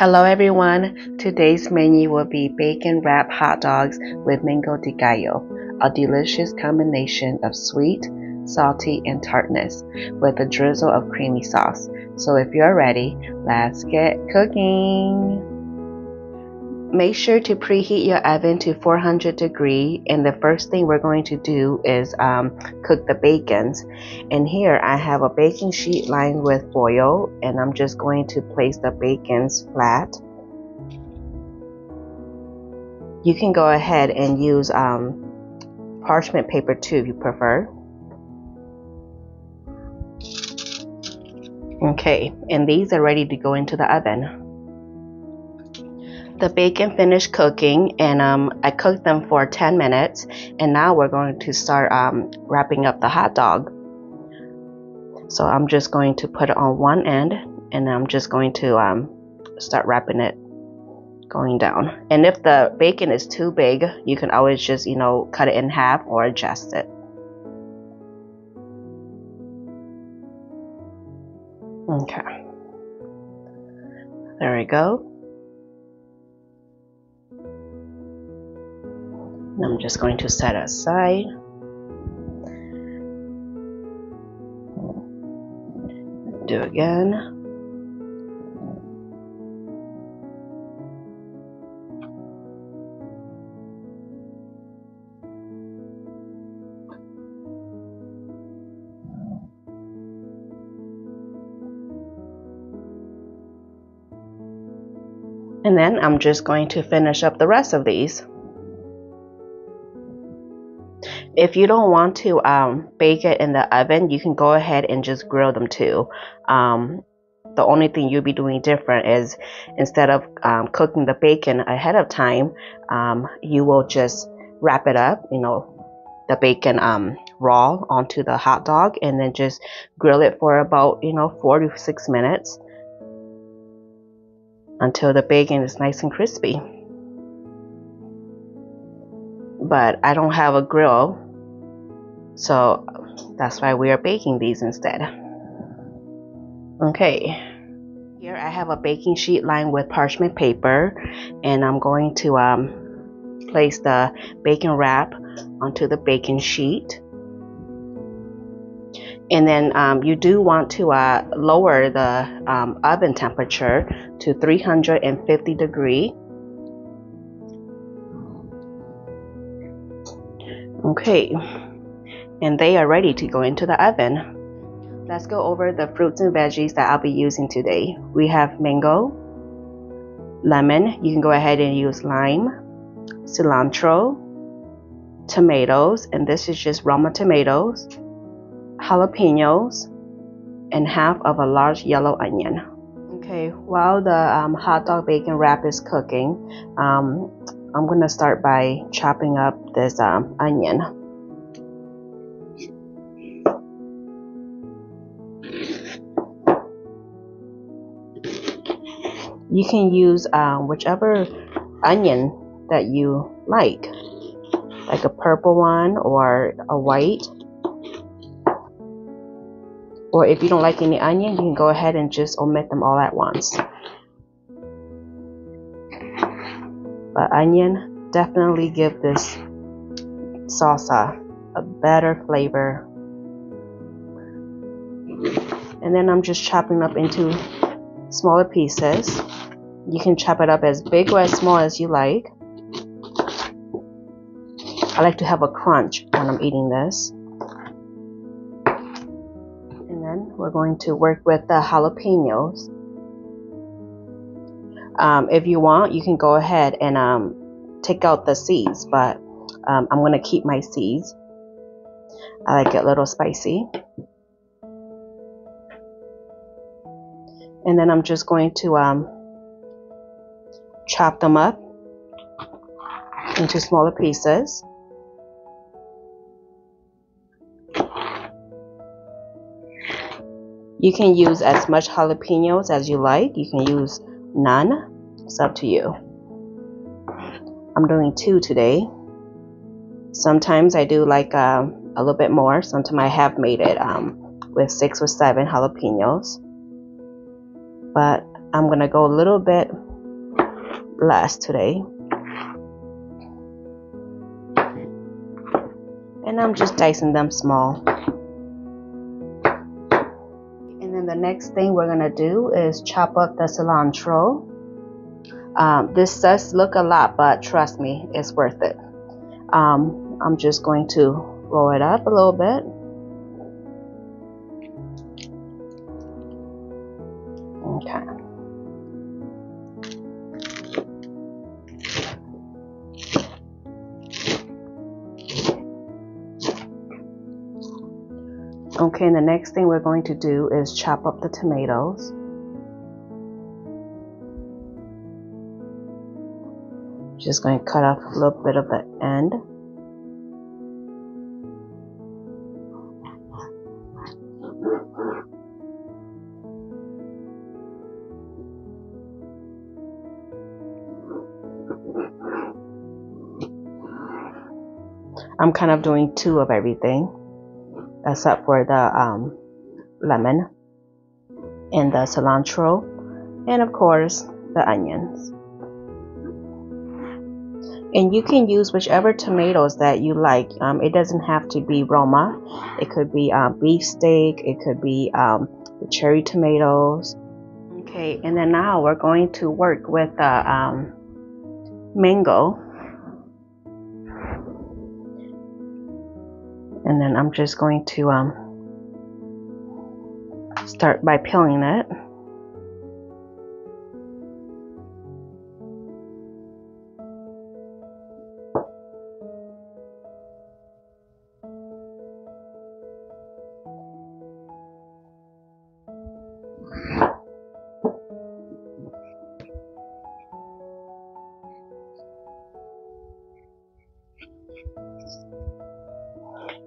Hello everyone, today's menu will be bacon wrapped hot dogs with mango de gallo, a delicious combination of sweet, salty, and tartness with a drizzle of creamy sauce. So if you're ready, let's get cooking! Make sure to preheat your oven to 400 degrees, and the first thing we're going to do is cook the bacons. And here I have a baking sheet lined with foil, and I'm just going to place the bacons flat. You can go ahead and use parchment paper too if you prefer. Okay, and these are ready to go into the oven. The bacon finished cooking, and I cooked them for 10 minutes, and now we're going to start wrapping up the hot dog. So I'm just going to put it on one end, and I'm just going to start wrapping it going down. And if the bacon is too big, you can always just cut it in half or adjust it. Okay, there we go. I'm just going to set it aside. Do again. And then I'm just going to finish up the rest of these. If you don't want to bake it in the oven, you can go ahead and just grill them too. The only thing you'll be doing different is instead of cooking the bacon ahead of time, you will just wrap it up, the bacon raw onto the hot dog, and then just grill it for about 4 to 6 minutes until the bacon is nice and crispy. But I don't have a grill, so that's why we are baking these instead. Okay, here I have a baking sheet lined with parchment paper, and I'm going to place the bacon wrap onto the baking sheet. And then you do want to lower the oven temperature to 350 degrees. Okay, and they are ready to go into the oven. Let's go over the fruits and veggies that I'll be using today. We have mango, lemon, you can go ahead and use lime, cilantro, tomatoes, and this is just Roma tomatoes, jalapeños, and half of a large yellow onion. Okay, while the hot dog bacon wrap is cooking, I'm going to start by chopping up this onion. You can use whichever onion that you like a purple one or a white. Or if you don't like any onion, you can go ahead and just omit them all at once. But onion definitely give this salsa a better flavor. And then I'm just chopping up into smaller pieces. You can chop it up as big or as small as you like. I like to have a crunch when I'm eating this. And then we're going to work with the jalapeños. If you want, you can go ahead and take out the seeds, but I'm going to keep my seeds. I like it a little spicy. And then I'm just going to chop them up into smaller pieces. You can use as much jalapeños as you like. You can use none. It's up to you. I'm doing 2 today. Sometimes I do like a little bit more. Sometimes I have made it with 6 or 7 jalapeños. But I'm gonna go a little bit less today. And I'm just dicing them small. And then the next thing we're gonna do is chop up the cilantro. This does look a lot, but trust me, it's worth it. I'm just going to roll it up a little bit. Okay. Okay, and the next thing we're going to do is chop up the tomatoes. Just going to cut off a little bit of the end. I'm kind of doing 2 of everything, except for the lemon and the cilantro, and of course the onions. And you can use whichever tomatoes that you like. It doesn't have to be Roma. It could be beefsteak. It could be the cherry tomatoes. Okay, and then now we're going to work with the mango. And then I'm just going to start by peeling it.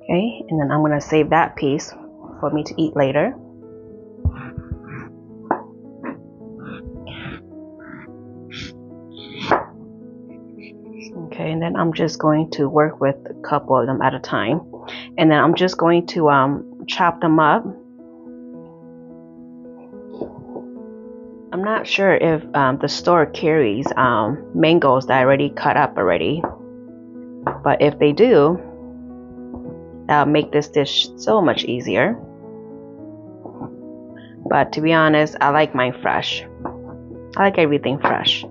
Okay, and then I'm going to save that piece for me to eat later. Okay, and then I'm just going to work with a couple of them at a time. And then I'm just going to chop them up. I'm not sure if the store carries mangoes that I already cut up already. But if they do, that'll make this dish so much easier. But to be honest, I like mine fresh. I like everything fresh,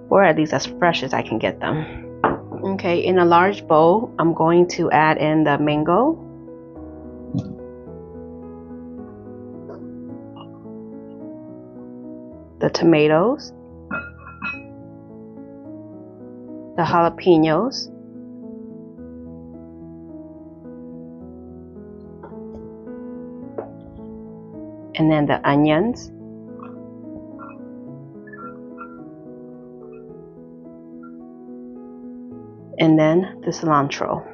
or at least as fresh as I can get them. Okay, in a large bowl, I'm going to add in the mango, the tomatoes, the jalapeños, and then the onions, and then the cilantro.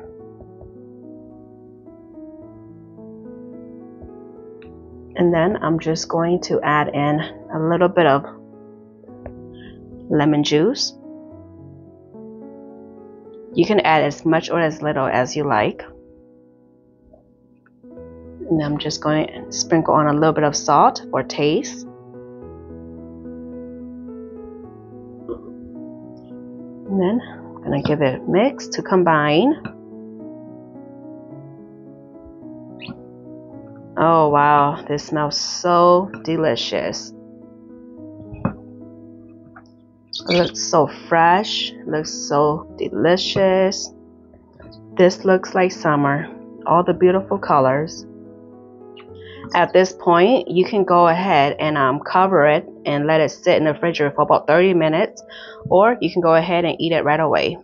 And then I'm just going to add in a little bit of lemon juice. You can add as much or as little as you like. And I'm just going to sprinkle on a little bit of salt for taste. And then I'm going to give it a mix to combine. Oh wow, this smells so delicious. It looks so fresh, it looks so delicious. This looks like summer, all the beautiful colors. At this point, you can go ahead and cover it and let it sit in the refrigerator for about 30 minutes, or you can go ahead and eat it right away.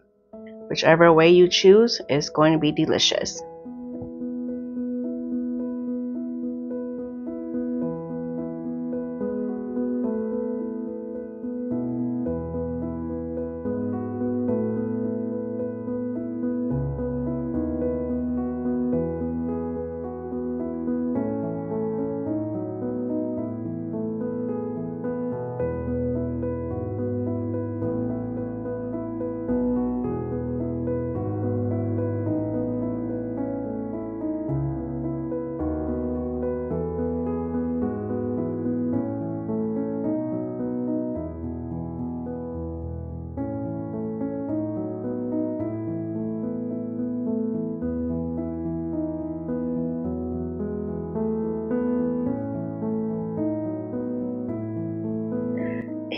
Whichever way you choose is going to be delicious.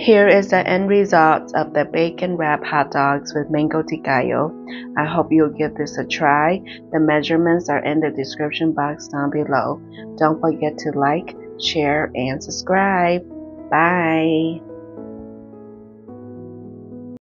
Here is the end result of the bacon wrapped hot dogs with mango de gallo. I hope you'll give this a try. The measurements are in the description box down below. Don't forget to like, share, and subscribe. Bye.